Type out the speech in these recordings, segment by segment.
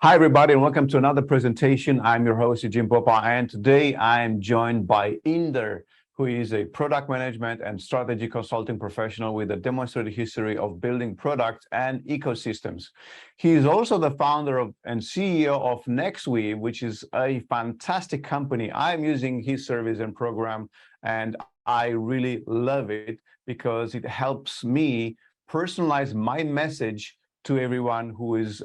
Hi, everybody, and welcome to another presentation. I'm your host, Eugene Popa, and today I am joined by Inder, who is a product management and strategy consulting professional with a demonstrated history of building products and ecosystems. He is also the founder and CEO of Nexweave, which is a fantastic company. I'm using his service and program, and I really love it because it helps me personalize my message to everyone who is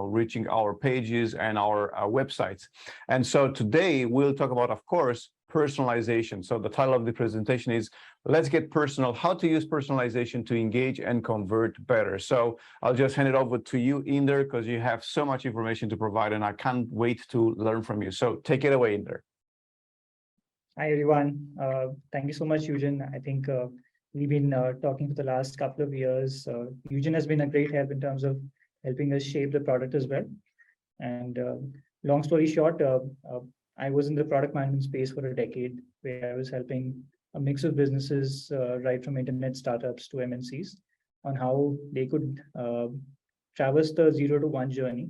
reaching our pages and our websites. And so today we'll talk about, of course, personalization. So the title of the presentation is Let's Get Personal, How to Use Personalization to Engage and Convert Better. So I'll just hand it over to you, Inder, because you have so much information to provide and I can't wait to learn from you. So take it away, Inder. Hi, everyone. Thank you so much, Eugene. I think we've been talking for the last couple of years. Eugene has been a great help in terms of helping us shape the product as well. And long story short, I was in the product management space for a decade, where I was helping a mix of businesses, right from internet startups to MNCs, on how they could traverse the 0 to 1 journey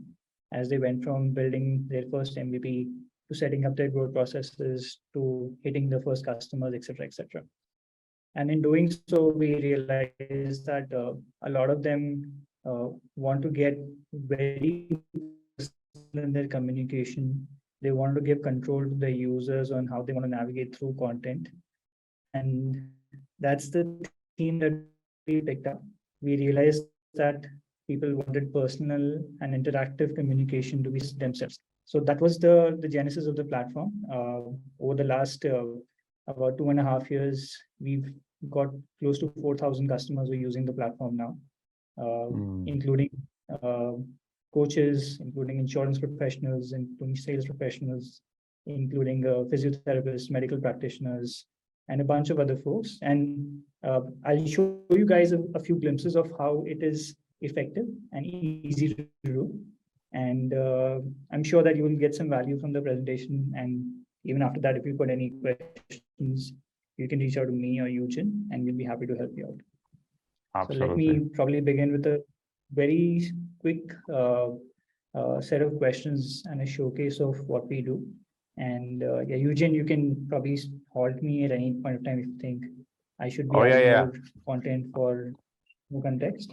as they went from building their first MVP to setting up their growth processes to hitting the first customers, et cetera, et cetera. And in doing so, we realized that a lot of them want to get very personal in their communication. They want to give control to the users on how they want to navigate through content. And that's the theme that we picked up. We realized that people wanted personal and interactive communication to be themselves. So that was the genesis of the platform. Over the last about 2.5 years, we've got close to 4,000 customers who are using the platform now, including coaches, including insurance professionals, including sales professionals, including physiotherapists, medical practitioners, and a bunch of other folks. And I'll show you guys a few glimpses of how it is effective and easy to do. And I'm sure that you will get some value from the presentation. And even after that, if you've got any questions, you can reach out to me or Eugene, and we'll be happy to help you out. Absolutely. So let me probably begin with a very quick set of questions and a showcase of what we do. And yeah, Eugene, you can probably halt me at any point of time if you think I should be adding more content for more context.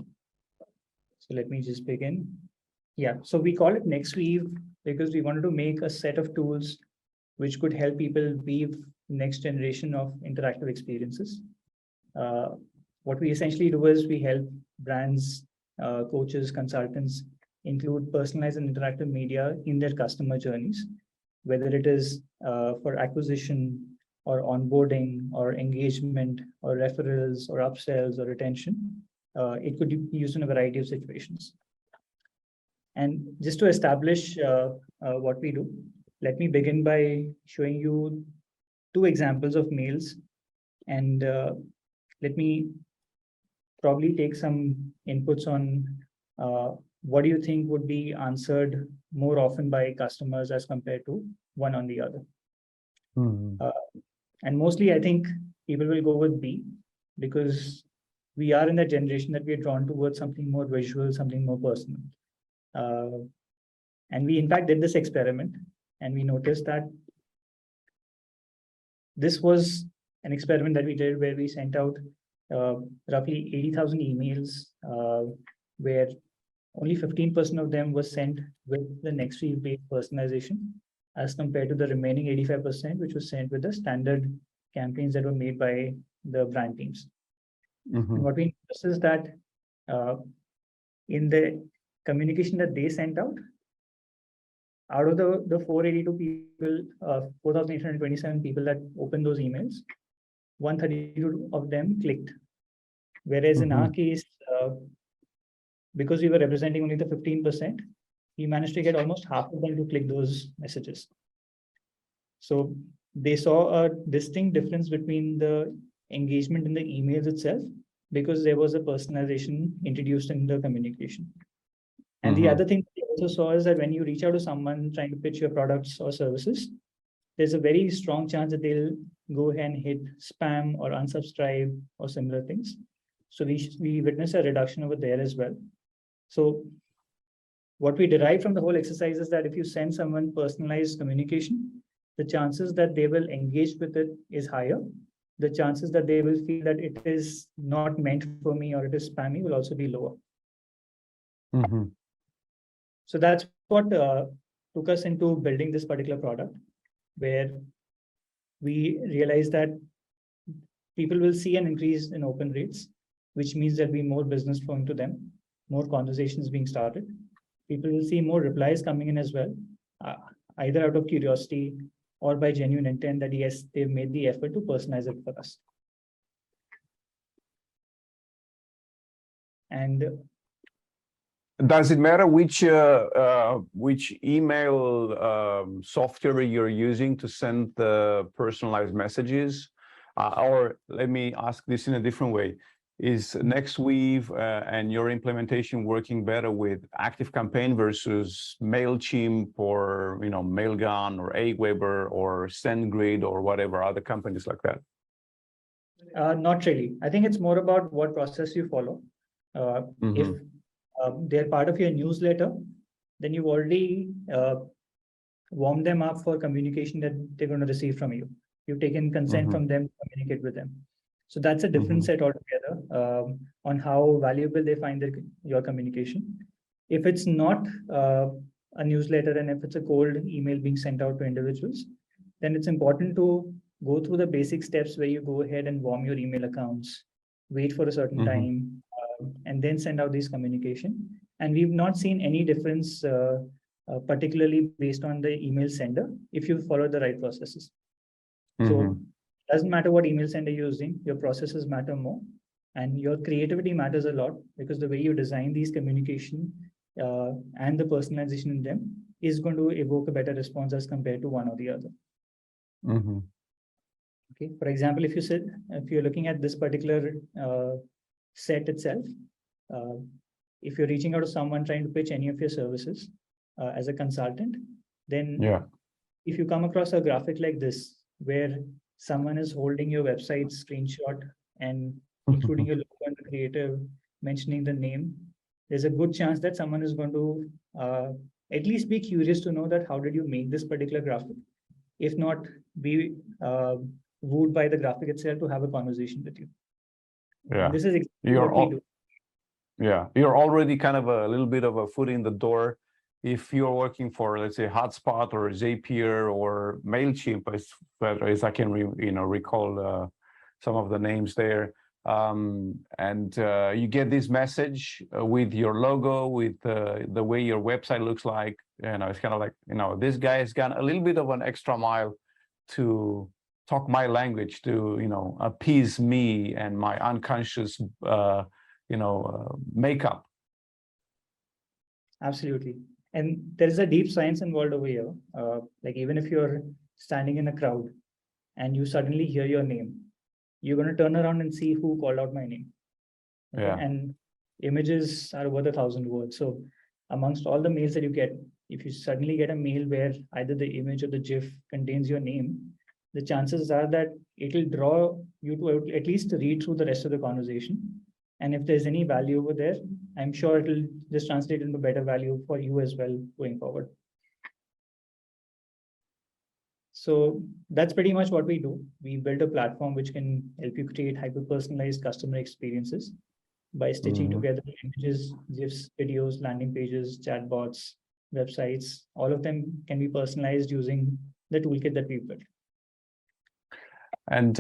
So let me just begin. Yeah, so we call it Nexweave because we wanted to make a set of tools which could help people weave next generation of interactive experiences. What we essentially do is we help brands, coaches, consultants include personalized and interactive media in their customer journeys, whether it is for acquisition or onboarding or engagement or referrals or upsells or retention. It could be used in a variety of situations. And just to establish what we do, let me begin by showing you 2 examples of mails. And let me probably take some inputs on what do you think would be answered more often by customers as compared to one on the other. And mostly, I think people will go with B because we are in that generation that we are drawn towards something more visual, something more personal. And we, in fact, did this experiment, and we noticed that this was an experiment that we did where we sent out roughly 80,000 emails, where only 15% of them was sent with the Nexweave-based personalization, as compared to the remaining 85%, which was sent with the standard campaigns that were made by the brand teams. And what we noticed is that in the communication that they sent out of the 482 people, 4,827 people that opened those emails, 132 of them clicked. Whereas in our case, because we were representing only the 15%, we managed to get almost half of them to click those messages. So they saw a distinct difference between the engagement in the emails itself, because there was a personalization introduced in the communication. And the other thing we also saw is that when you reach out to someone trying to pitch your products or services, there's a very strong chance that they'll go ahead and hit spam or unsubscribe or similar things. So we witness a reduction over there as well. So What we derive from the whole exercise is that if you send someone personalized communication, the chances that they will engage with it is higher. The chances that they will feel that it is not meant for me or it is spammy will also be lower. Mhm. So that's what took us into building this particular product, where we realized that people will see an increase in open rates, which means there'll be more business flowing to them, more conversations being started. People will see more replies coming in as well, uh, either out of curiosity or by genuine intent that yes, they've made the effort to personalize it for us. And Does it matter which email software you're using to send the personalized messages? Or let me ask this in a different way. Is Nexweave and your implementation working better with ActiveCampaign versus MailChimp or Mailgun or Aweber or SendGrid or whatever other companies like that? not really. I think it's more about what process you follow. If they're part of your newsletter, then you've already warmed them up for communication that they're going to receive from you. You've taken consent from them to communicate with them. So that's a different set altogether on how valuable they find your communication. If it's not a newsletter and if it's a cold email being sent out to individuals, then it's important to go through the basic steps where you go ahead and warm your email accounts, wait for a certain time, and then send out these communication. And we've not seen any difference, particularly based on the email sender, if you follow the right processes. So it doesn't matter what email sender you're using, your processes matter more. And your creativity matters a lot because the way you design these communication and the personalization in them is going to evoke a better response as compared to one or the other. Okay, for example, if you're looking at this particular set itself, if you're reaching out to someone trying to pitch any of your services as a consultant, then if you come across a graphic like this, where someone is holding your website screenshot and including your logo and the creative, mentioning the name, there's a good chance that someone is going to at least be curious to know that how did you make this particular graphic? If not, be wooed by the graphic itself to have a conversation with you. Yeah, and this is exactly what we do. Yeah, you're already kind of a little bit of a foot in the door. If you're working for, let's say, Hotspot or Zapier or MailChimp, as I can recall some of the names there, and you get this message with your logo, with the way your website looks like. It's kind of like, this guy has gone a little bit of an extra mile to talk my language, to appease me and my unconscious makeup. Absolutely. And there is a deep science involved over here. Like even if you're standing in a crowd and you suddenly hear your name, you're going to turn around and see who called out my name. Okay? Yeah. And images are worth 1,000 words. So amongst all the mails that you get, if you suddenly get a mail where either the image or the GIF contains your name, the chances are that it will draw you to at least read through the rest of the conversation. And if there's any value over there, I'm sure it will just translate into better value for you as well going forward. So that's pretty much what we do. We build a platform which can help you create hyper-personalized customer experiences by stitching together images, GIFs, videos, landing pages, chatbots, websites. All of them can be personalized using the toolkit that we've built. And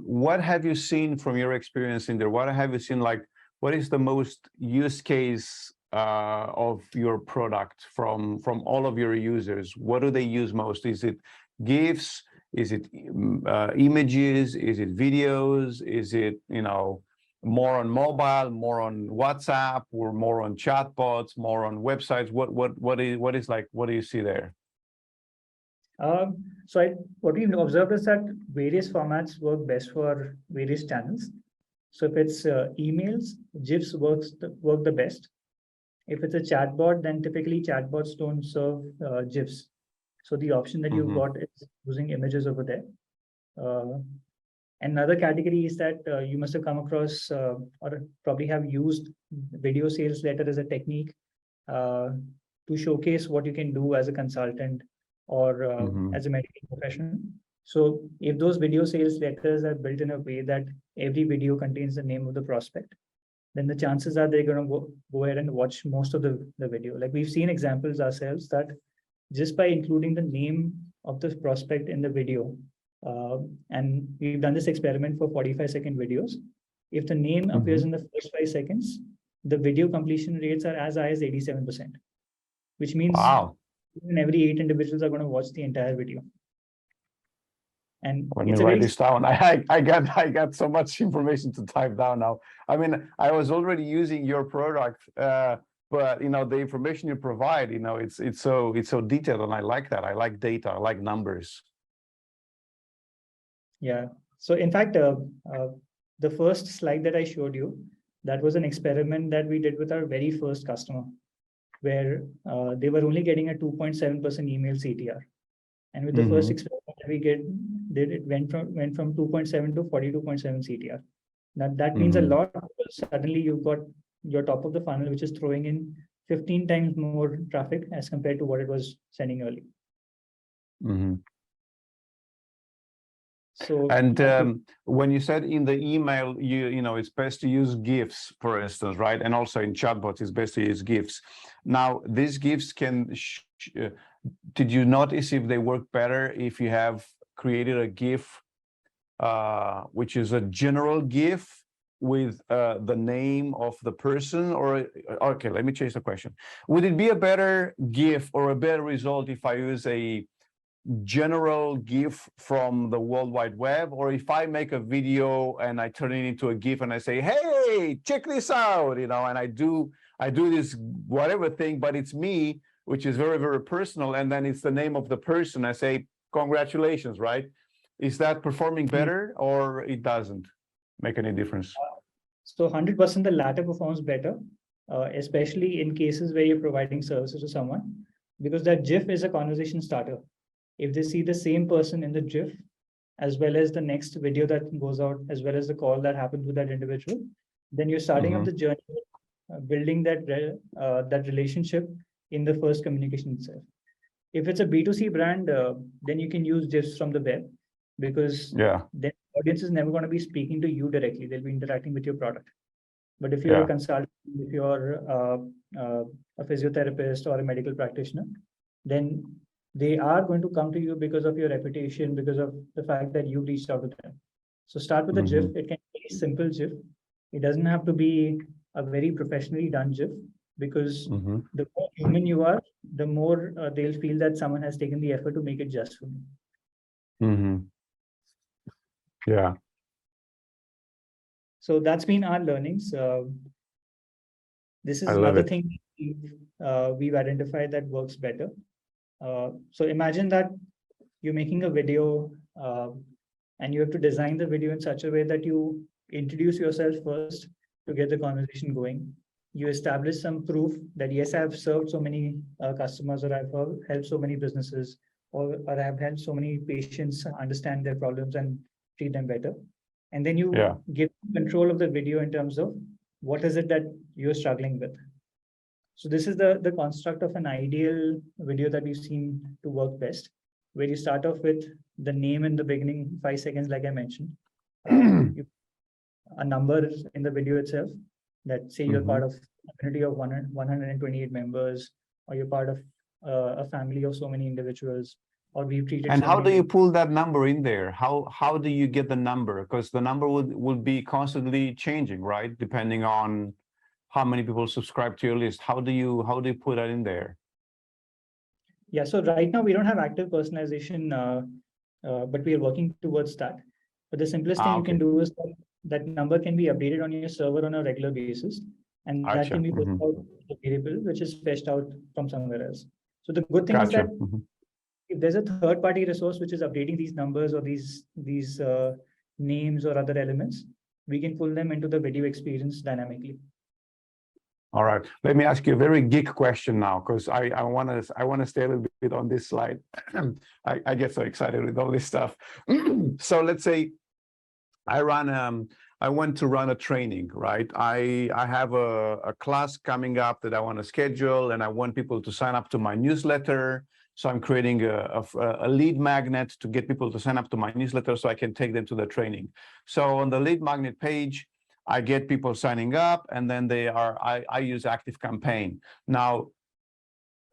what have you seen from your experience in there? What have you seen, like, what is the most use case of your product from all of your users? What do they use most? Is it GIFs? Is it images? Is it videos? Is it, more on mobile, more on WhatsApp, or more on chatbots, more on websites? What do you see there? What we've observed is that various formats work best for various channels. So if it's emails, GIFs work the best. If it's a chatbot, then typically chatbots don't serve GIFs. So the option that you've got is using images over there. Another category is that you must have come across or probably have used video sales letter as a technique to showcase what you can do as a consultant or Mhm. as a medical professional. So if those video sales letters are built in a way that every video contains the name of the prospect, then the chances are they're going to go ahead and watch most of the video. Like we've seen examples ourselves that just by including the name of the prospect in the video, and we've done this experiment for 45-second videos. If the name appears in the first 5 seconds, the video completion rates are as high as 87%, which means Wow. even every 8 individuals are going to watch the entire video. And Let me it's a write very this down. I got so much information to type down now. I mean, I was already using your product, but you know, the information you provide, you know, it's so detailed, and I like that. I like data. I like numbers. Yeah. So in fact, the first slide that I showed you, that was an experiment that we did with our very first customer, where they were only getting a 2.7% email CTR. And with the first experiment that we did, it went from 2.7 to 42.7 CTR. Now that means a lot, because suddenly you've got your top of the funnel, which is throwing in 15 times more traffic as compared to what it was sending earlier. So And when you said in the email, you know, it's best to use GIFs, for instance, right? And also in chatbots, it's best to use GIFs. Now, these GIFs can, did you notice if they work better if you have created a GIF, which is a general GIF with the name of the person? Or, okay, let me change the question. Would it be a better GIF or a better result if I use a general GIF from the World Wide Web, or if I make a video and I turn it into a GIF and I say, hey, check this out, you know, and I do this whatever thing, but it's me, which is very, very personal, and then it's the name of the person. I say, congratulations, right? Is that performing better, or it doesn't make any difference? So 100% the latter performs better, especially in cases where you're providing services to someone, because that GIF is a conversation starter. If they see the same person in the GIF, as well as the next video that goes out, as well as the call that happens with that individual, then you're starting up the journey, building that relationship in the first communication itself. If it's a B2C brand, then you can use GIFs from the web, because then the audience is never going to be speaking to you directly. They'll be interacting with your product. But if you're a consultant, if you're a physiotherapist or a medical practitioner, then they are going to come to you because of your reputation, because of the fact that you reached out to them. So start with a GIF. It can be a simple GIF. It doesn't have to be a very professionally done GIF, because the more human you are, the more they'll feel that someone has taken the effort to make it just for me. Yeah. So that's been our learnings. This is another thing we've identified that works better. So imagine that you're making a video and you have to design the video in such a way that you introduce yourself first to get the conversation going. You establish some proof that, yes, I've served so many customers, or I've helped so many businesses, or I've helped so many patients understand their problems and treat them better. And then you give control of the video in terms of what is it that you're struggling with. So this is the construct of an ideal video that we've seen to work best, where you start off with the name in the beginning, 5 seconds, like I mentioned. A number in the video itself, that say you're part of a community of 128 members, or you're part of a family of so many individuals, or we've treated. And how do you pull that number in there? How do you get the number? Because the number would be constantly changing, right? Depending on how many people subscribe to your list. How do you put that in there? Yeah, so right now we don't have active personalization, but we are working towards that. But the simplest thing you can do is that number can be updated on your server on a regular basis, and that can be put out a variable which is fetched out from somewhere else. So the good thing is that if there's a third-party resource which is updating these numbers or these names or other elements, we can pull them into the video experience dynamically. All right, let me ask you a very geek question now, because I want to stay a little bit on this slide. I get so excited with all this stuff. So let's say I run I want to run a training, right? I have a class coming up that I want to schedule, and I want people to sign up to my newsletter. So I'm creating a lead magnet to get people to sign up to my newsletter so I can take them to the training. So on the lead magnet page, I get people signing up, and then I use ActiveCampaign. Now,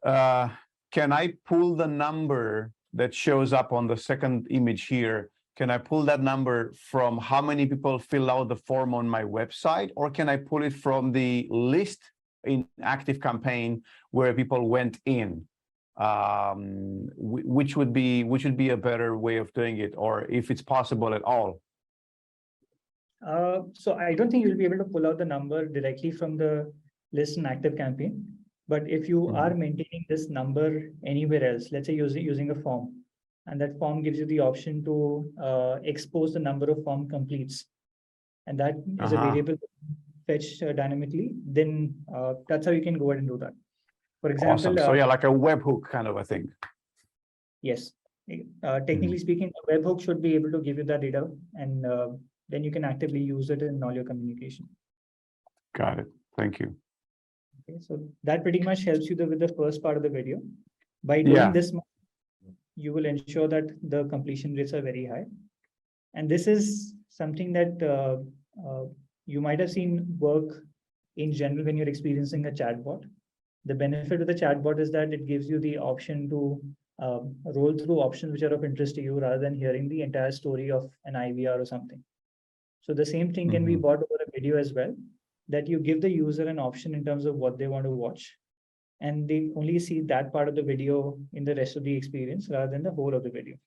can I pull the number that shows up on the second image here? Can I pull that number from how many people fill out the form on my website, or can I pull it from the list in ActiveCampaign where people went in? Which would be a better way of doing it, or if it's possible at all? So I don't think you'll be able to pull out the number directly from the list in ActiveCampaign. But if you are maintaining this number anywhere else, let's say using a form, and that form gives you the option to expose the number of form completes, and that is a variable fetched dynamically, then that's how you can go ahead and do that. For example, awesome. So yeah, like a webhook kind of a thing. Yes. Technically speaking, a webhook should be able to give you that data, and then you can actively use it in all your communication. Got it. Thank you. Okay, so that pretty much helps you with the first part of the video. By doing this, you will ensure that the completion rates are very high. And this is something that you might have seen work in general when you're experiencing a chatbot. The benefit of the chatbot is that it gives you the option to roll through options which are of interest to you rather than hearing the entire story of an IVR or something. So the same thing can be bought over a video as well, that you give the user an option in terms of what they want to watch, and they only see that part of the video in the rest of the experience rather than the whole of the video.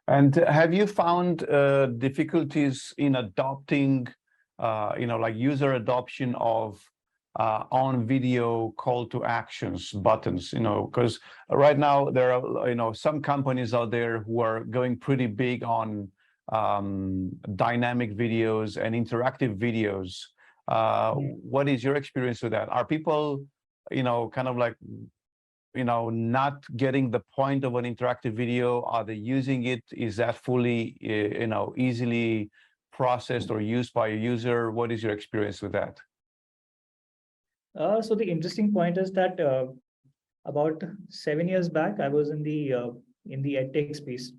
And have you found difficulties in adopting, like user adoption of on video call to actions buttons, because right now there are, some companies out there who are going pretty big on dynamic videos and interactive videos. What is your experience with that? Are people, kind of like, not getting the point of an interactive video? Are they using it? Is that fully, easily processed or used by a user? What is your experience with that? So the interesting point is that about 7 years back, I was in the edtech space.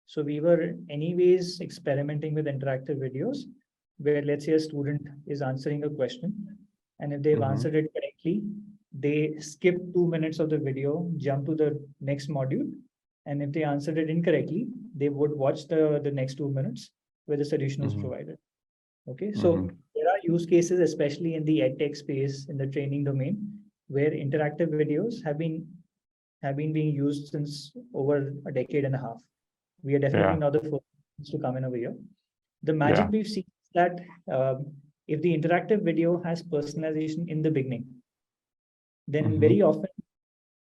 So we were anyways experimenting with interactive videos where, let's say, a student is answering a question, and if they've answered it correctly, they skip 2 minutes of the video, jump to the next module, and if they answered it incorrectly, they would watch the next 2 minutes where the solution was provided. Okay, so there are use cases, especially in the edtech space, in the training domain, where interactive videos have been being used since over a decade and a half. We are definitely not the first to come in over here. The magic we've seen is that if the interactive video has personalization in the beginning, then very often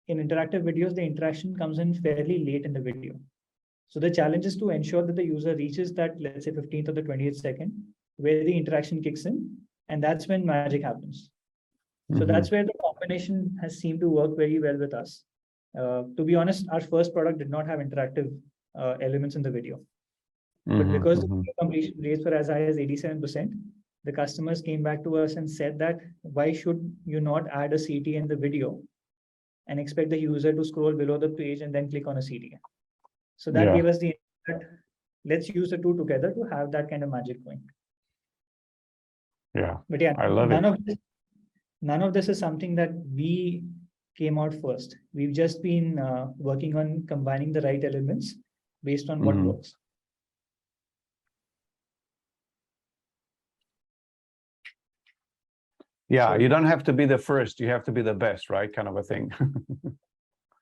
in interactive videos, the interaction comes in fairly late in the video. So the challenge is to ensure that the user reaches that, let's say, 15th or the 20th second, where the interaction kicks in, and that's when magic happens. So that's where the combination has seemed to work very well with us. To be honest, our first product did not have interactive elements in the video. But because the completion rates were as high as 87%, the customers came back to us and said that, why should you not add a CTA in the video and expect the user to scroll below the page and then click on a CTA? So that gave us the, let's use the two together to have that kind of magic going. Yeah, but yeah, I love it. None of this is something that we came out first. We've just been working on combining the right elements based on what works. Yeah, So, you don't have to be the first, you have to be the best, right? Kind of a thing.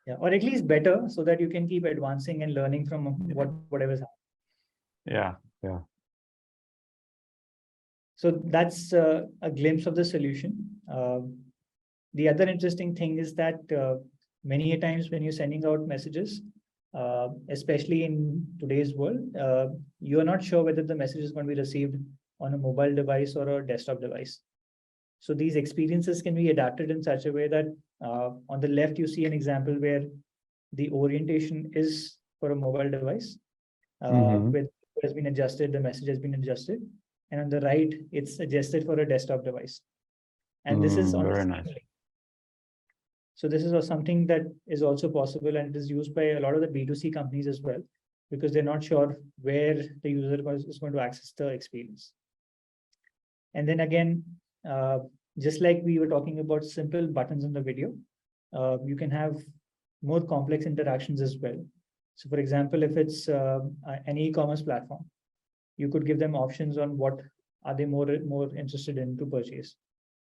yeah, or at least better, so that you can keep advancing and learning from whatever's happening. Yeah. So that's a glimpse of the solution. The other interesting thing is that many times when you're sending out messages, especially in today's world, you're not sure whether the message is going to be received on a mobile device or a desktop device. So these experiences can be adapted in such a way that on the left, you see an example where the orientation is for a mobile device. where it has been adjusted, the message has been adjusted, and on the right, it's adjusted for a desktop device. And this is on the Very same nice. link. So this is something that is also possible, and it is used by a lot of the B2C companies as well, because they're not sure where the user is going to access the experience. And then again, just like we were talking about simple buttons in the video, you can have more complex interactions as well. So for example, if it's an e-commerce platform, you could give them options on what are they more interested in to purchase.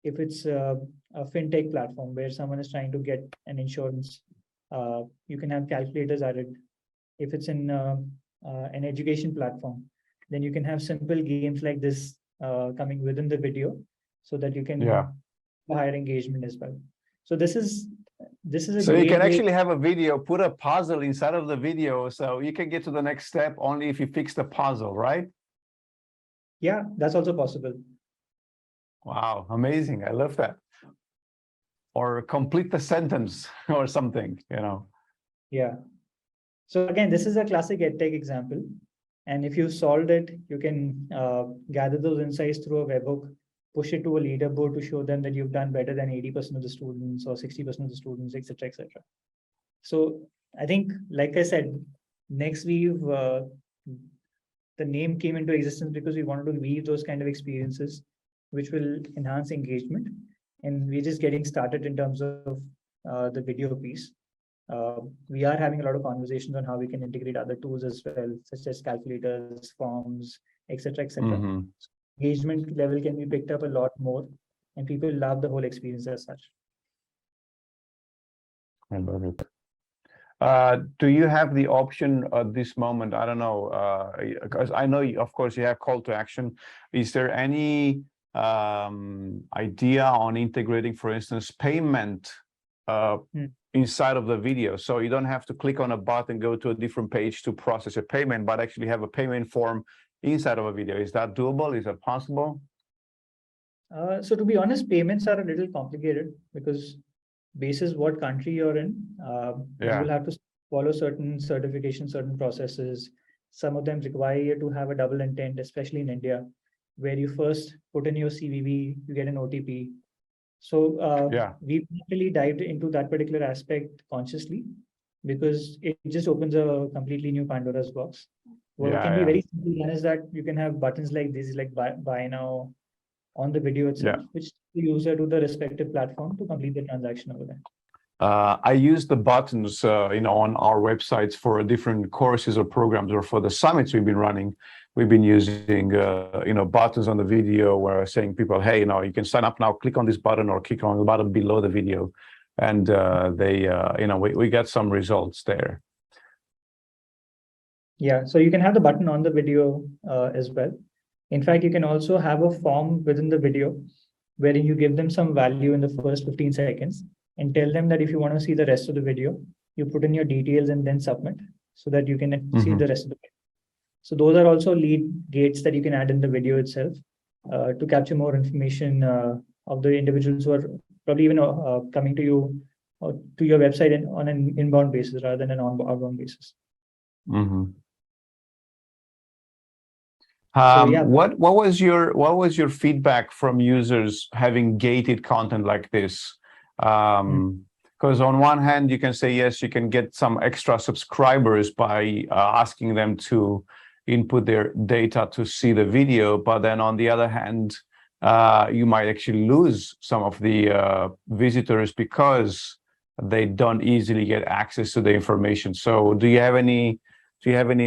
If it's a fintech platform where someone is trying to get an insurance, you can have calculators added. If it's in an education platform, then you can have simple games like this coming within the video, so that you can have higher engagement as well. So this is a so you can way. actually have a video, put a puzzle inside of the video, so you can get to the next step only if you fix the puzzle, right? Yeah, that's also possible. Wow, amazing. I love that. Or complete the sentence or something, you know. Yeah. So again, this is a classic EdTech example. And if you solved it, you can gather those insights through a webhook, push it to a leaderboard to show them that you've done better than 80% of the students or 60% of the students, etc., etc. So I think, like I said, Nexweave, the name came into existence because we wanted to weave those kind of experiences, which will enhance engagement. And we're just getting started in terms of the video piece. We are having a lot of conversations on how we can integrate other tools as well, such as calculators, forms, etc., etc. Engagement level can be picked up a lot more, and people love the whole experience as such. I love it. Do you have the option at this moment? I don't know, because I know, of course, you have call to action. Is there any idea on integrating, for instance, payment inside of the video? So you don't have to click on a button, go to a different page to process a payment, but actually have a payment form inside of a video. Is that doable? Is that possible? So to be honest, payments are a little complicated because basis what country you're in, you will have to follow certain certifications, certain processes. Some of them require you to have a double intent, especially in India, where you first put in your CVV, you get an OTP. So we really dived into that particular aspect consciously, because it just opens a completely new Pandora's box. What can be very simple done is that you can have buttons like this, like buy now on the video itself, which the user to the respective platform to complete the transaction over there. I use the buttons, on our websites for different courses or programs, or for the summits we've been running. We've been using, buttons on the video where saying people, hey, you can sign up now, click on this button or click on the button below the video. And we get some results there. Yeah, so you can have the button on the video as well. In fact, you can also have a form within the video wherein you give them some value in the first 15 seconds and tell them that if you want to see the rest of the video, you put in your details and then submit so that you can see the rest of the video. So those are also lead gates that you can add in the video itself to capture more information of the individuals who are probably even coming to you or to your website on an inbound basis rather than an outbound basis. What was your feedback from users having gated content like this? Because on one hand, you can say, yes, you can get some extra subscribers by asking them to input their data to see the video. But then on the other hand, you might actually lose some of the visitors because they don't easily get access to the information. So do you have any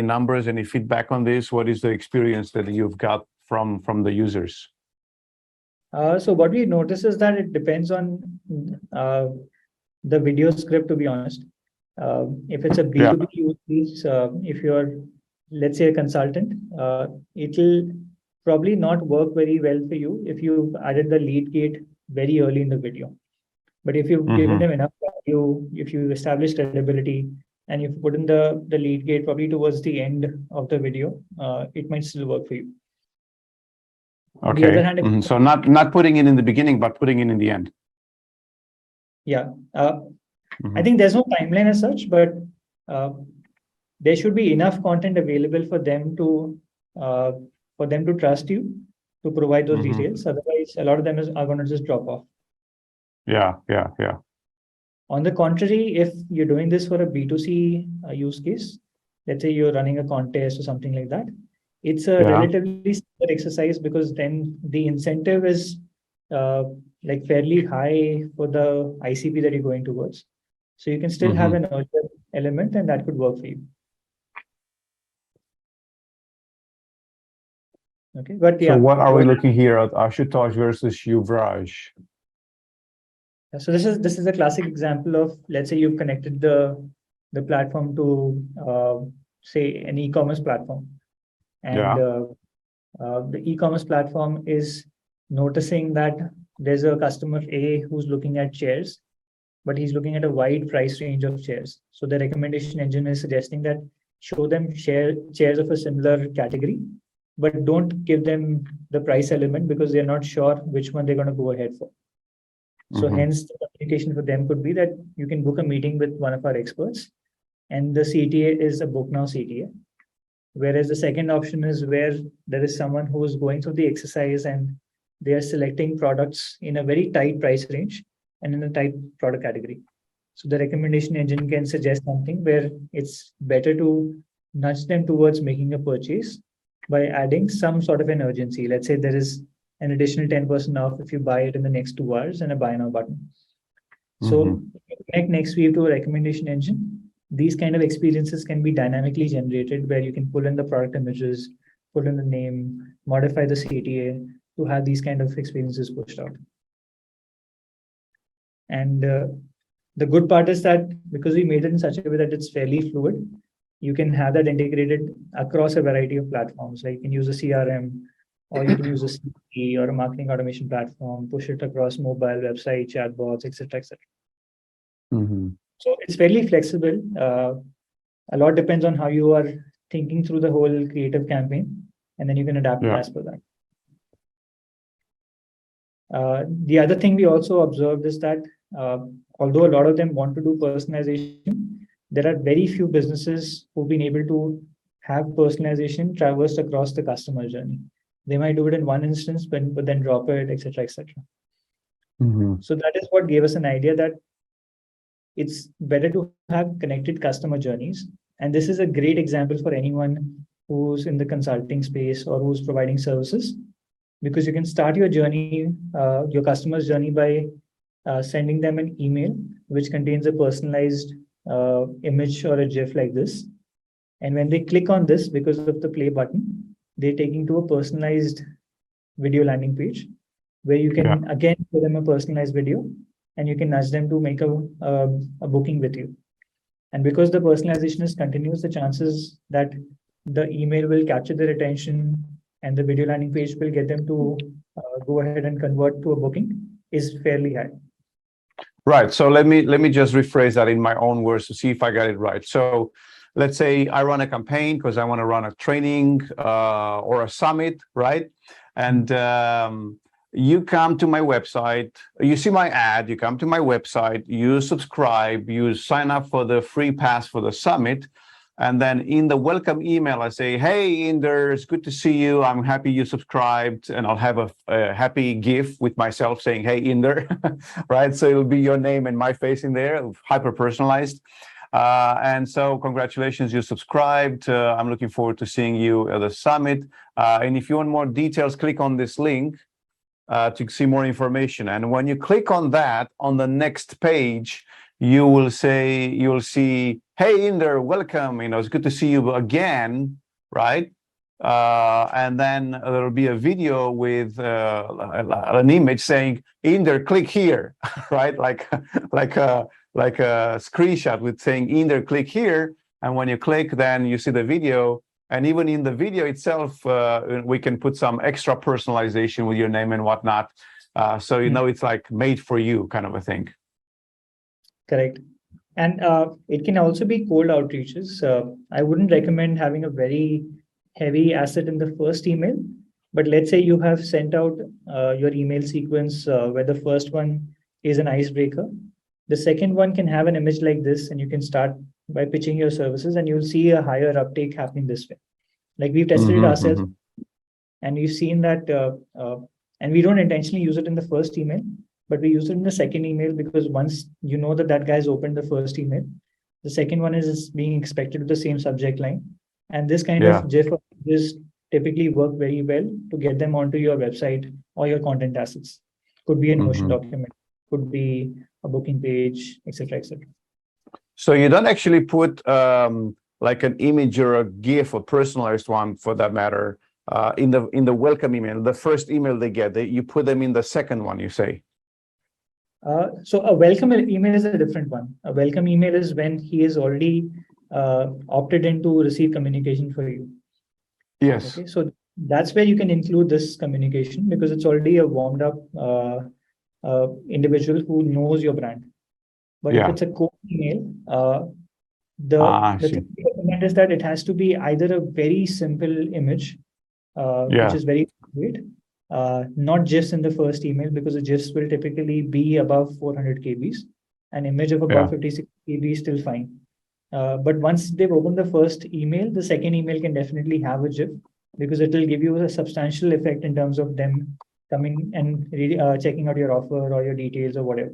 numbers, any feedback on this? What is the experience that you've got from the users? So what we notice is that it depends on the video script, to be honest. If it's a B2B use case, if you're, let's say, a consultant, it'll probably not work very well for you if you've added the lead gate very early in the video. But if you've given them enough value, if you establish credibility, and you've put in the lead gate probably towards the end of the video, it might still work for you. Okay. On the other hand, so not putting it in the beginning, but putting it in the end. Yeah. I think there's no timeline as such, but there should be enough content available for them to trust you to provide those Mhm. details. Otherwise, a lot of them are going to just drop off. Yeah, yeah, yeah. On the contrary, if you're doing this for a B2C use case, let's say you're running a contest or something like that, it's a Yeah. relatively simpler exercise because then the incentive is uh, like fairly high for the ICP that you're going towards. So you can still have Mhm. an urgent element and that could work for you. Okay, but So yeah, what are we looking here at Ashutosh versus Yuvraj? so this is a classic example of, let's say you've connected the platform to say an e-commerce platform, and Yeah. the e-commerce platform is noticing that there's a customer A who's looking at chairs, but he's looking at a wide price range of chairs. So the recommendation engine is suggesting that show them chairs of a similar category, but don't give them the price element because they're not sure which one they're going to go ahead for. So Mhm. hence the communication for them could be that you can book a meeting with one of our experts, and the CTA is a book now CTA. Whereas the second option is where there is someone who is going through the exercise and they are selecting products in a very tight price range and in a tight product category. So the recommendation engine can suggest something where it's better to nudge them towards making a purchase by adding some sort of an urgency. Let's say there is an additional 10% off if you buy it in the next 2 hours and a buy now button. So Mhm. connect Nexweave to a recommendation engine. These kind of experiences can be dynamically generated where you can pull in the product images, pull in the name, modify the CTA to have these kind of experiences pushed out. And the good part is that because we made it in such a way that it's fairly fluid, you can have that integrated across a variety of platforms. Like you can use a CRM, or you can use a CE or a marketing automation platform, push it across mobile, website, chatbots, etc., etc. Mhm. So it's fairly flexible. A lot depends on how you are thinking through the whole creative campaign, and then you can adapt it Yeah. as per that. The other thing we also observed is that uh, although a lot of them want to do personalization, there are very few businesses who've been able to have personalization traversed across the customer journey. They might do it in one instance, but then drop it, etc., etc. Mhm. So that is what gave us an idea that it's better to have connected customer journeys. And this is a great example for anyone who's in the consulting space or who's providing services, because you can start your journey, your customer's journey by sending them an email which contains a personalized image or a GIF like this. And when they click on this, because of the play button, they're taking to a personalized video landing page where you Yeah. can again show them a personalized video and you can nudge them to make a booking with you. And because the personalization is continuous, the chances that the email will capture their attention and the video landing page will get them to go ahead and convert to a booking is fairly high. Right. So let me just rephrase that in my own words to see if I got it right. So let's say I run a campaign because I want to run a training or a summit, right? And you come to my website, you see my ad, you come to my website, you subscribe, you sign up for the free pass for the summit. And then in the welcome email, I say, hey, Inder, it's good to see you. I'm happy you subscribed. And I'll have a happy GIF with myself saying, hey, Inder, right? So it'll be your name and my face in there, hyper personalized. And so congratulations, you subscribed. I'm looking forward to seeing you at the summit. And if you want more details, click on this link to see more information. And when you click on that, on the next page, you will see, hey, Inder, welcome. It's good to see you again, right? And then there'll be a video with an image saying, Inder, click here, right? Like a screenshot with saying, Inder, click here. And when you click, then you see the video. And even in the video itself, we can put some extra personalization with your name and whatnot. So it's like made for you kind of a thing. Correct. And it can also be cold outreaches. I wouldn't recommend having a very heavy asset in the first email, but let's say you have sent out your email sequence where the first one is an icebreaker. The second one can have an image like this, and you can start by pitching your services, and you'll see a higher uptake happening this way. Like we've tested it ourselves, and we've seen that, and we don't intentionally use it in the first email, but we use it in the second email, because once you know that that guy's opened the first email, the second one is being expected with the same subject line. And this kind of GIF just typically work very well to get them onto your website or your content assets. Could be a Notion document, could be a booking page, etc., etc. So you don't actually put like an image or a GIF, or personalized one for that matter, in the welcome email, the first email they get. You put them in the second one, you say. So a welcome email is a different one. A welcome email is when he is already opted in to receive communication for you. Yes. Okay, so that's where you can include this communication, because it's already a warmed up individual who knows your brand. But if it's a cold email, the thing to recommend is that it has to be either a very simple image, which is very great, not GIFs in the first email, because the GIFs will typically be above 400 kbs. An image of about 56 kb is still fine. But once they've opened the first email, the second email can definitely have a GIF, because it will give you a substantial effect in terms of them coming and checking out your offer or your details or whatever.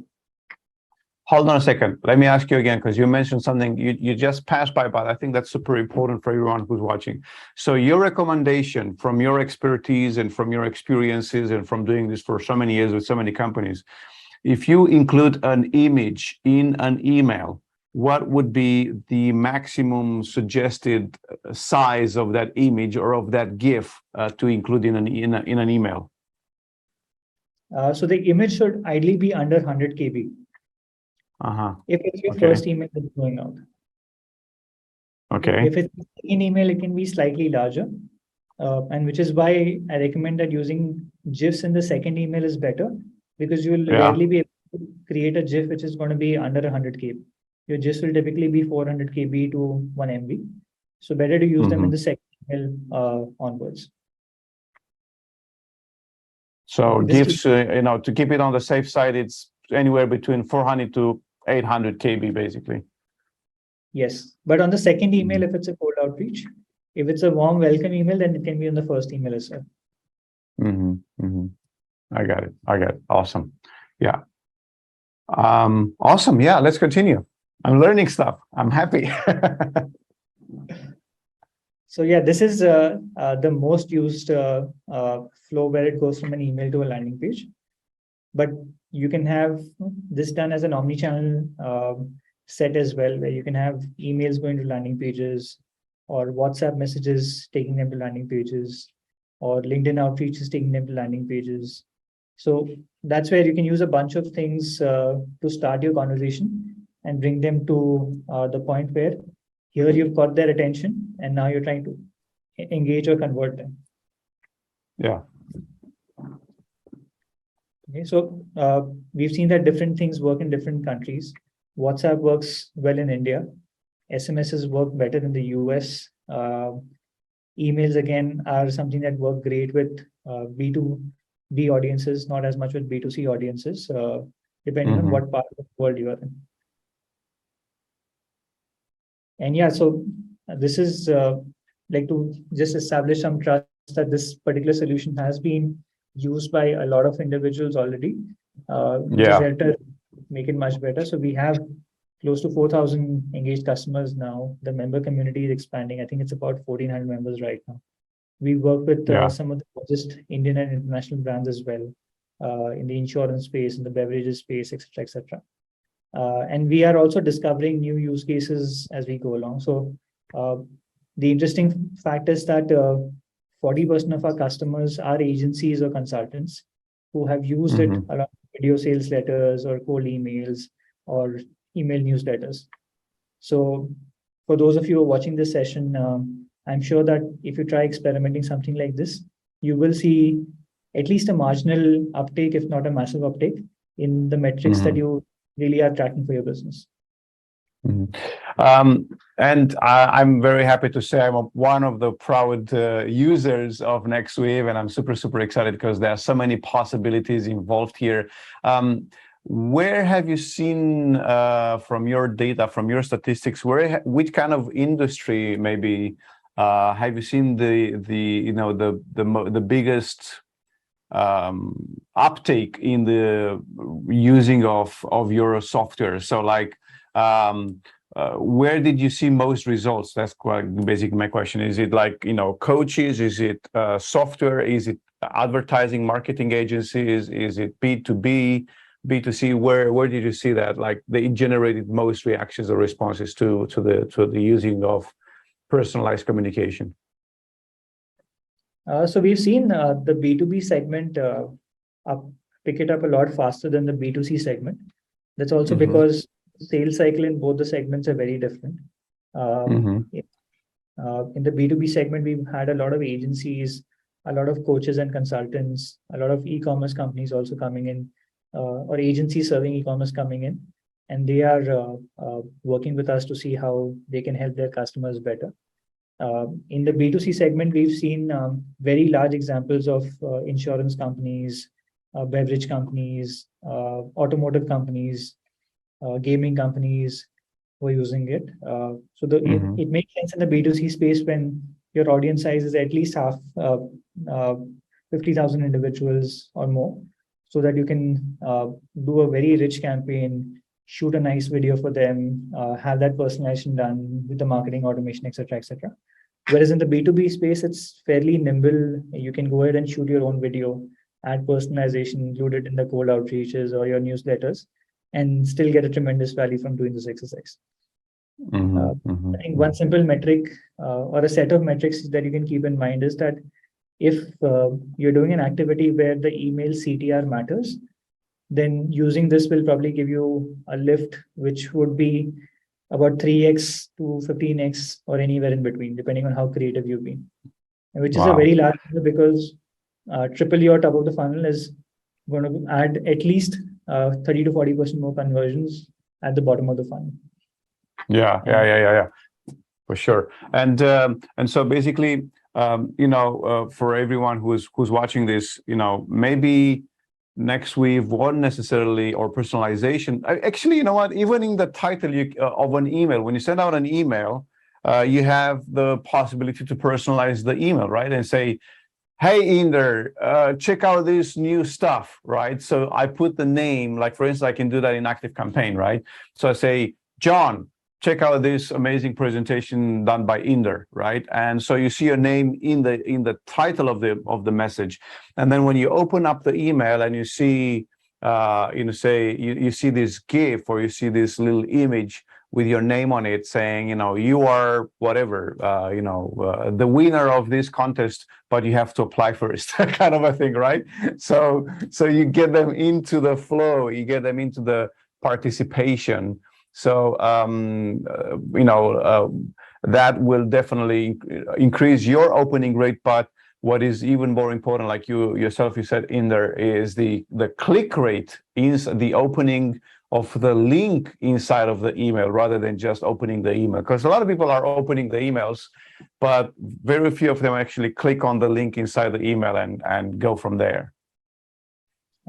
Hold on a second. Let me ask you again, because you mentioned something you just passed by, but I think that's super important for everyone who's watching. So your recommendation from your expertise and from your experiences and from doing this for so many years with so many companies, if you include an image in an email, what would be the maximum suggested size of that image or of that GIF to include in an email? So the image should ideally be under 100 kb. If it's your first email that's going out. Okay. If it's an email, it can be slightly larger. And which is why I recommend that using GIFs in the second email is better, because you will rarely be able to create a GIF which is going to be under 100 kb. Your GIFs will typically be 400 kb to 1 MB. So better to use them in the second email onwards. So GIFs, to keep it on the safe side, it's anywhere between 400 to 800 kb, basically. Yes, but on the second email, if it's a cold outreach, if it's a warm welcome email, then it can be on the first email as well. I got it. Awesome. Yeah. Awesome. Yeah, let's continue. I'm learning stuff. I'm happy. So yeah, this is the most used flow where it goes from an email to a landing page. But you can have this done as an omni-channel set as well, where you can have emails going to landing pages, or WhatsApp messages taking them to landing pages, or LinkedIn outreaches taking them to landing pages. So that's where you can use a bunch of things to start your conversation and bring them to the point where here you've got their attention and now you're trying to engage or convert them. Yeah. Okay, so we've seen that different things work in different countries. WhatsApp works well in India. SMSs work better in the US. Emails, again, are something that work great with B2B audiences, not as much with B2C audiences, depending on what part of the world you are in. And yeah, so this is like to just establish some trust that this particular solution has been used by a lot of individuals already, which has helped us make it much better. So we have close to 4,000 engaged customers now. The member community is expanding. I think it's about 1,400 members right now. We work with some of the largest Indian and international brands as well, in the insurance space, in the beverages space, etc., etc. And we are also discovering new use cases as we go along. So the interesting fact is that 40% of our customers are agencies or consultants who have used it along video sales letters or cold emails or email newsletters. So for those of you who are watching this session, I'm sure that if you try experimenting something like this, you will see at least a marginal uptake, if not a massive uptake, in the metrics that you really are tracking for your business. And I'm very happy to say I'm one of the proud users of Nexweave, and I'm super excited because there are so many possibilities involved here. where have you seen from your data, from your statistics, which kind of industry maybe have you seen the biggest uptake in the using of your software? So like where did you see most results? That's quite basically my question. Is it like, coaches? Is it software? Is it advertising, marketing agencies? Is it B2B, B2C? Where did you see that? Like they generated most reactions or responses to the using of personalized communication? So we've seen the B2B segment pick it up a lot faster than the B2C segment. That's also because sales cycle in both the segments are very different. In the B2B segment, we've had a lot of agencies, a lot of coaches and consultants, a lot of e-commerce companies also coming in, or agencies serving e-commerce coming in, and they are working with us to see how they can help their customers better. In the B2C segment, we've seen very large examples of insurance companies, beverage companies, automotive companies, gaming companies who are using it. It makes sense in the B2C space when your audience size is at least half, 50,000 individuals or more, so that you can do a very rich campaign, shoot a nice video for them, have that personalization done with the marketing automation, etc., etc. Whereas in the B2B space, it's fairly nimble. You can go ahead and shoot your own video, add personalization, include it in the cold outreaches or your newsletters, and still get a tremendous value from doing this exercise. I think one simple metric or a set of metrics that you can keep in mind is that if you're doing an activity where the email CTR matters, then using this will probably give you a lift, which would be about 3x to 15x or anywhere in between, depending on how creative you've been, which is a very large number because triple your top of the funnel is going to add at least 30 to 40% more conversions at the bottom of the funnel. Yeah, for sure. And so basically, for everyone who's watching this, maybe Nexweave won't necessarily, or personalization. Actually, you know what? Even in the title of an email, when you send out an email, you have the possibility to personalize the email, right? And say, hey, Inder, check out this new stuff, right? So I put the name, like for instance, I can do that in ActiveCampaign, right? So I say, John, check out this amazing presentation done by Inder, right? And so you see your name in the title of the message, and then when you open up the email and you see, you see this GIF or you see this little image with your name on it, saying, you are whatever, the winner of this contest, but you have to apply first, kind of a thing, right? So you get them into the flow, you get them into the participation. So, that will definitely increase your opening rate. But what is even more important, like you said in there, is the click rate, is the opening of the link inside of the email rather than just opening the email. Because a lot of people are opening the emails, but very few of them actually click on the link inside the email and go from there.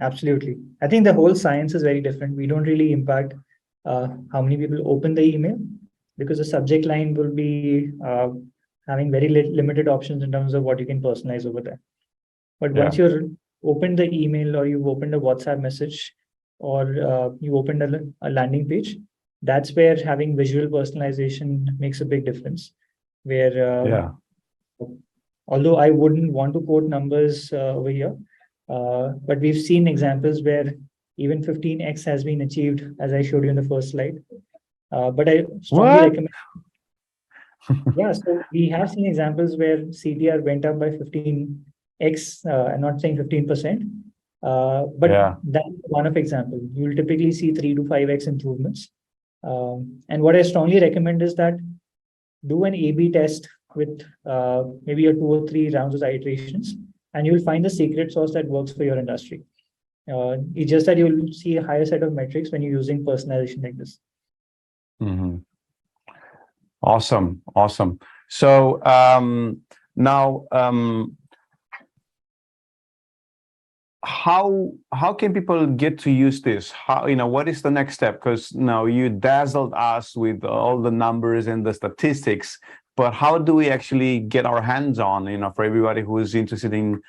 Absolutely. I think the whole science is very different. We don't really impact how many people open the email, because the subject line will be having very limited options in terms of what you can personalize over there. But once you're opened the email, or you've opened a WhatsApp message, or you opened a landing page, that's where having visual personalization makes a big difference. Where although I wouldn't want to quote numbers over here, but we've seen examples where even 15x has been achieved, as I showed you in the first slide. But I strongly recommend. So we have seen examples where CTR went up by 15x. I'm not saying 15%, but that's one of example. You'll typically see 3 to 5x improvements. And what I strongly recommend is that do an A/B test with maybe a 2 or 3 rounds of iterations, and you'll find the secret sauce that works for your industry. It's just that you'll see a higher set of metrics when you're using personalization like this. Awesome. So now, how can people get to use this? How, what is the next step? Because now you dazzled us with all the numbers and the statistics, but how do we actually get our hands on, for everybody who is interested in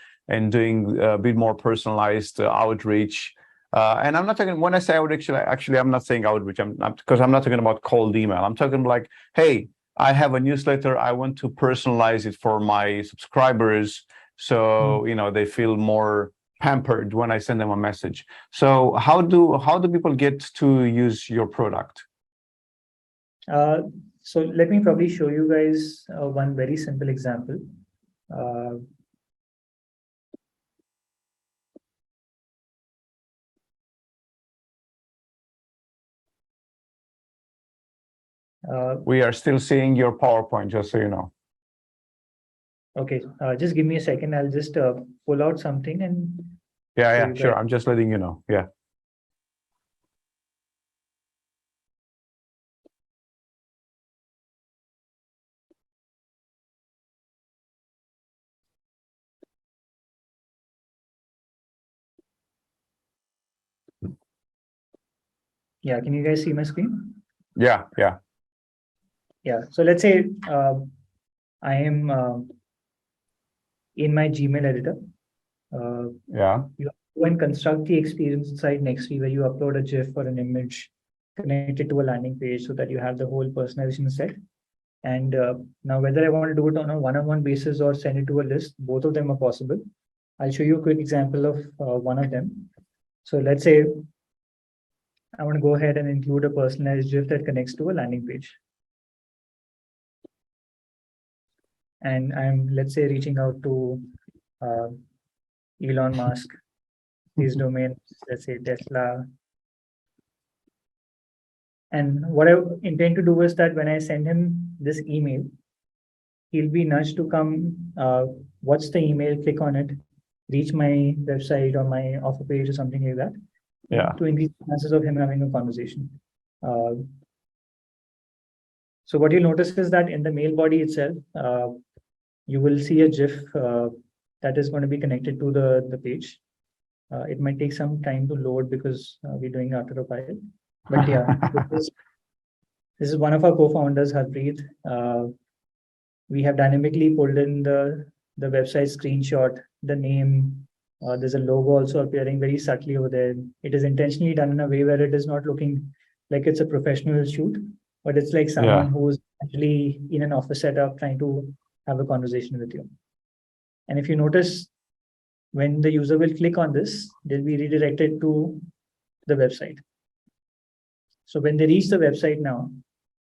doing a bit more personalized outreach? And I'm not talking, when I say outreach, actually, I'm not saying outreach, because I'm not talking about cold email. I'm talking like, hey, I have a newsletter. I want to personalize it for my subscribers. So, they feel more pampered when I send them a message. So how do people get to use your product? So let me probably show you guys one very simple example. We are still seeing your PowerPoint, just so you know. Okay, just give me a second. I'll just pull out something and yeah, sure. I'm just letting you know. Yeah. Yeah, can you guys see my screen? Yeah. Yeah, so let's say I am in my Gmail editor. Yeah. You go and construct the experience inside Nexweave, where you upload a GIF or an image, connect it to a landing page so that you have the whole personalization set. And now whether I want to do it on a one-on-one basis or send it to a list, both of them are possible. I'll show you a quick example of one of them. So let's say I want to go ahead and include a personalized GIF that connects to a landing page. And I'm, let's say, reaching out to Elon Musk, his domain, let's say Tesla. And what I intend to do is that when I send him this email, he'll be nudged to come, watch the email, click on it, reach my website or my offer page or something like that. Yeah. To increase the chances of him having a conversation. So what you'll notice is that in the mail body itself, you will see a GIF that is going to be connected to the page. It might take some time to load because we're doing it after a while. But yeah, this is one of our co-founders, Harpreet. We have dynamically pulled in the website screenshot, the name. There's a logo also appearing very subtly over there. It is intentionally done in a way where it is not looking like it's a professional shoot, but it's like someone who's actually in an office setup trying to have a conversation with you. And if you notice, when the user will click on this, they'll be redirected to the website. So when they reach the website now,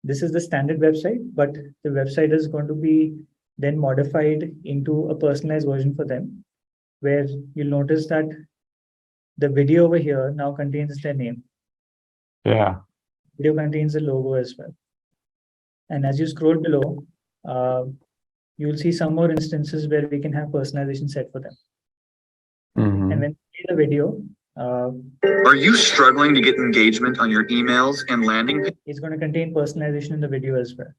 this is the standard website, but the website is going to be then modified into a personalized version for them, where you'll notice that the video over here now contains their name. Yeah. Video contains the logo as well. And as you scroll below, you'll see some more instances where we can have personalization set for them. And when you see the video, are you struggling to get engagement on your emails and landing pages? It's going to contain personalization in the video as well.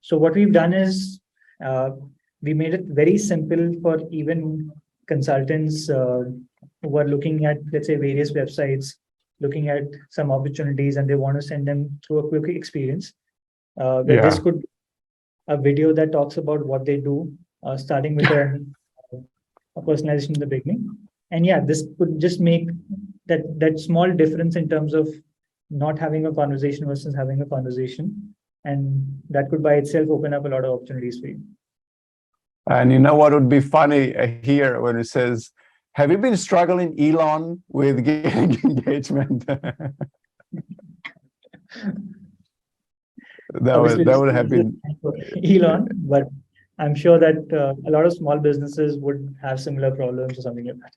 So what we've done is we made it very simple for even consultants who are looking at, let's say, various websites, looking at some opportunities, and they want to send them through a quick experience. Where this could be a video that talks about what they do, starting with a personalization in the beginning. And yeah, this could just make that small difference in terms of not having a conversation versus having a conversation. And that could by itself open up a lot of opportunities for you. And you know what would be funny here when it says, have you been struggling, Elon, with getting engagement? that would have been Elon, but I'm sure that a lot of small businesses would have similar problems or something like that.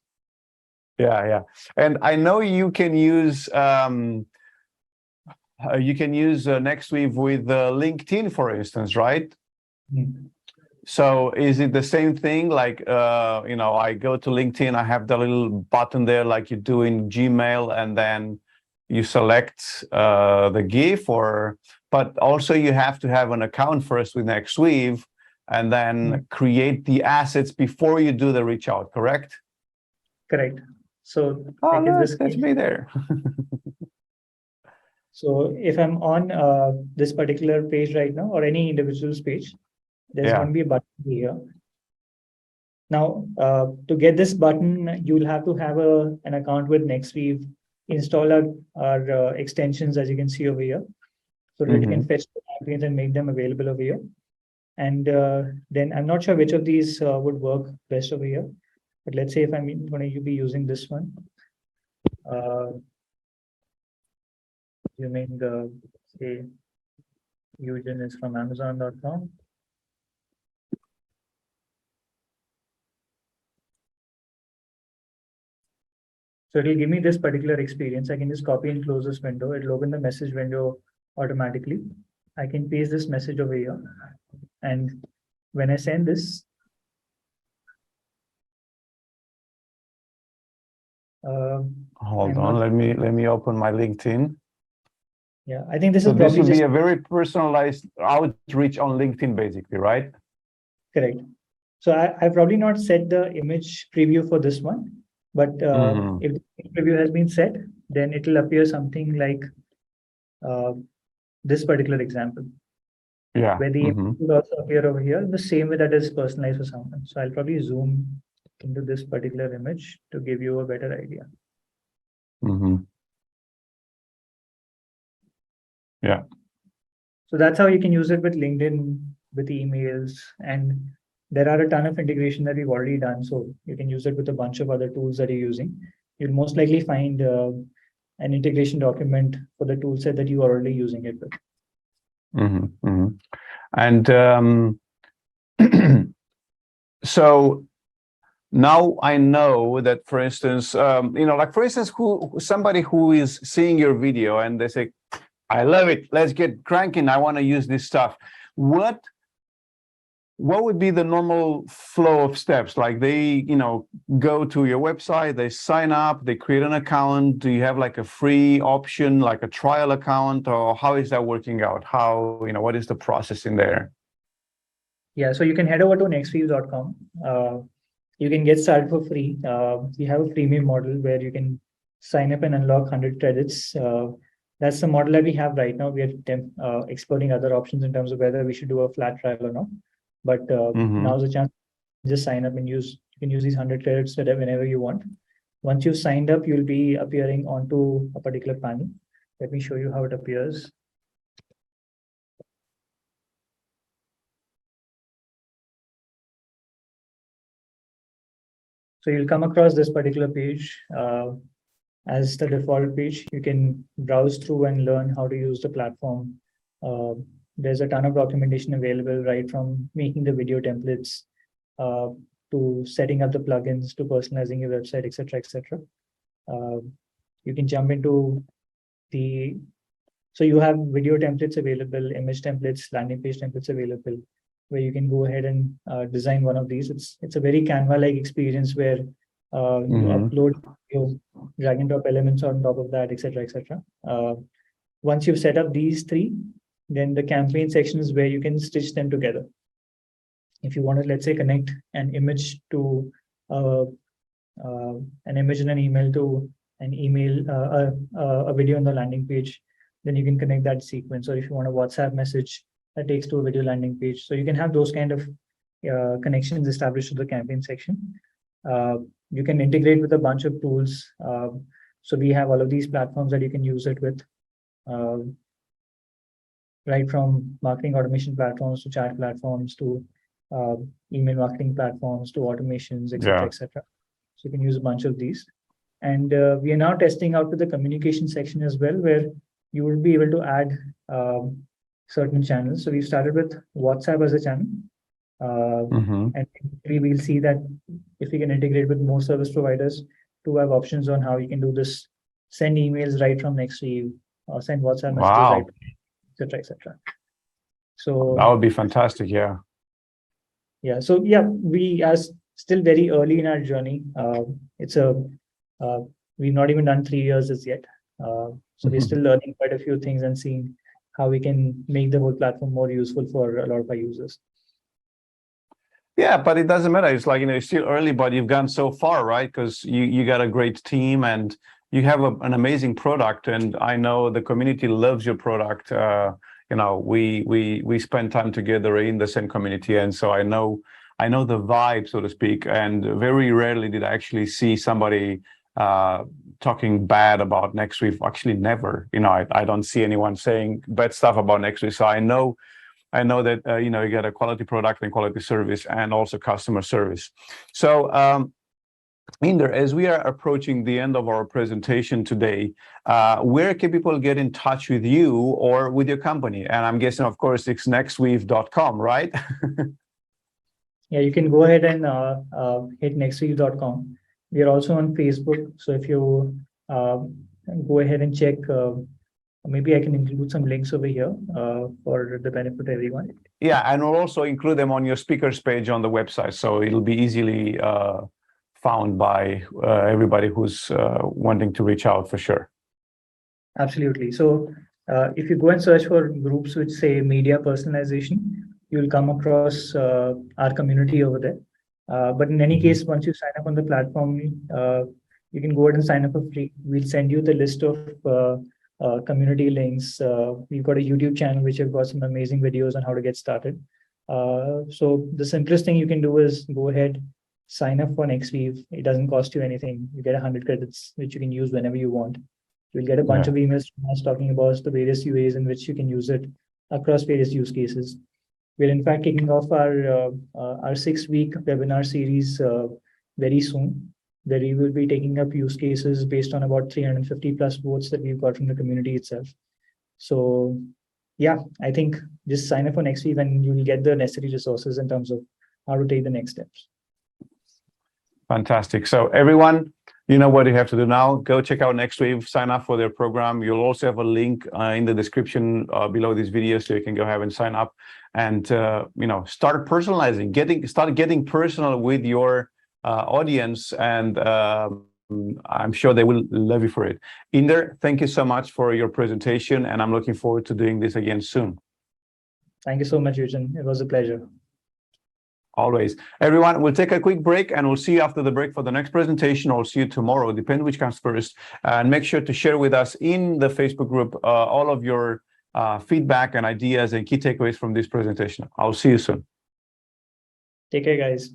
Yeah. And I know you can use Nexweave with LinkedIn, for instance, right? Mm-hmm. So is it the same thing? Like, I go to LinkedIn, I have the little button there, like you do in Gmail, and then you select the GIF, but also you have to have an account first with Nexweave, and then create the assets before you do the reach out, correct? Correct. So Oh, like in look, this that's case, me there. so if I'm on this particular page right now, or any individual's page, there's Yeah. going to be a button here. Now, to get this button, you'll have to have an account with Nexweave, install our extensions, as you can see over here, so that you can fetch the campaigns and make them available over here. And then I'm not sure which of these would work best over here, but let's say if I'm going to be using this one, assuming say Eugen is from Amazon.com. So it'll give me this particular experience. I can just copy and close this window. It'll open the message window automatically. I can paste this message over here. And when I send this, Hold on, let me open my LinkedIn. Yeah, I think this So is this probably would just be a very personalized outreach on LinkedIn, basically, right? correct. So I've probably not set the image preview for this one, but if the image preview has been set, then it will appear something like this particular example, Yeah. where the image will also appear over here in the same way that is personalized for someone. So I'll probably zoom into this particular image to give you a better idea. Yeah. So that's how you can use it with LinkedIn, with emails, and there are a ton of integration that we've already done. So you can use it with a bunch of other tools that you're using. You'll most likely find an integration document for the tool set that you are already using it with. And so now I know that, for instance, like for instance, somebody who is seeing your video and they say, I love it, let's get cranking, I want to use this stuff. What would be the normal flow of steps? Like they, go to your website, they sign up, they create an account. Do you have like a free option, like a trial account, or how is that working out? How, what is the process in there? Yeah, so you can head over to nexweave.com. You can get started for free. We have a freemium model where you can sign up and unlock 100 credits. That's the model that we have right now. We are exploring other options in terms of whether we should do a flat trial or not. But now's the chance. Just sign up and you can use these 100 credits whenever you want. Once you've signed up, you'll be appearing onto a particular panel. Let me show you how it appears. So you'll come across this particular page as the default page. You can browse through and learn how to use the platform. There's a ton of documentation available, right from making the video templates to setting up the plugins to personalizing your website, etc., etc. You can jump into so you have video templates available, image templates, landing page templates available, where you can go ahead and design one of these. It's a very Canva-like experience where you upload your drag and drop elements on top of that, etc., etc. Once you've set up these three, then the campaign section is where you can stitch them together. If you want to, let's say, connect an image to an image and an email to an email, a video on the landing page, then you can connect that sequence. Or if you want a WhatsApp message that takes to a video landing page. So you can have those kind of connections established to the campaign section. You can integrate with a bunch of tools. So we have all of these platforms that you can use it with, right from marketing automation platforms to chat platforms to email marketing platforms to automations, etc., etc. So you can use a bunch of these. And we are now testing out to the communication section as well, where you will be able to add certain channels. So we started with WhatsApp as a channel. And we'll see that if we can integrate with more service providers to have options on how you can do this, send emails right from Nexweave or send WhatsApp messages right, etc., etc. So that would be fantastic. Yeah. Yeah. So yeah, we are still very early in our journey. We've not even done 3 years as yet. So we're still learning quite a few things and seeing how we can make the whole platform more useful for a lot of our users. Yeah, but it doesn't matter. It's like, it's still early, but you've gone so far, right? Because you got a great team and you have an amazing product. And I know the community loves your product. We spend time together in the same community. And so I know the vibe, so to speak. And very rarely did I actually see somebody talking bad about Nexweave. Actually, never. I don't see anyone saying bad stuff about Nexweave. So I know that you get a quality product and quality service and also customer service. So Inder, as we are approaching the end of our presentation today, where can people get in touch with you or with your company? And I'm guessing, of course, it's nexweave.com, right? Yeah, you can go ahead and hit nexweave.com. We are also on Facebook. So if you go ahead and check, maybe I can include some links over here for the benefit of everyone. Yeah, and we'll also include them on your speakers page on the website. So it'll be easily found by everybody who's wanting to reach out for sure. Absolutely. So if you go and search for groups which say media personalization, you'll come across our community over there. But in any case, once you sign up on the platform, you can go ahead and sign up for free. We'll send you the list of community links. We've got a YouTube channel which have got some amazing videos on how to get started. So the simplest thing you can do is go ahead, sign up for Nexweave. It doesn't cost you anything. You get 100 credits, which you can use whenever you want. You'll get a bunch of emails from us talking about the various ways in which you can use it across various use cases. We're in fact kicking off our 6-week webinar series very soon, where we will be taking up use cases based on about 350 plus votes that we've got from the community itself. So yeah, I think just sign up for Nexweave and you'll get the necessary resources in terms of how to take the next steps. Fantastic. So everyone, you know what you have to do now. Go check out Nexweave, sign up for their program. You'll also have a link in the description below this video, so you can go ahead and sign up and start personalizing, start getting personal with your audience, and I'm sure they will love you for it. Inder, thank you so much for your presentation, and I'm looking forward to doing this again soon. Thank you so much, Eugen. It was a pleasure. Always. Everyone, we'll take a quick break and we'll see you after the break for the next presentation. I'll see you tomorrow, depending which comes first. And make sure to share with us in the Facebook group all of your feedback and ideas and key takeaways from this presentation. I'll see you soon. Take care, guys.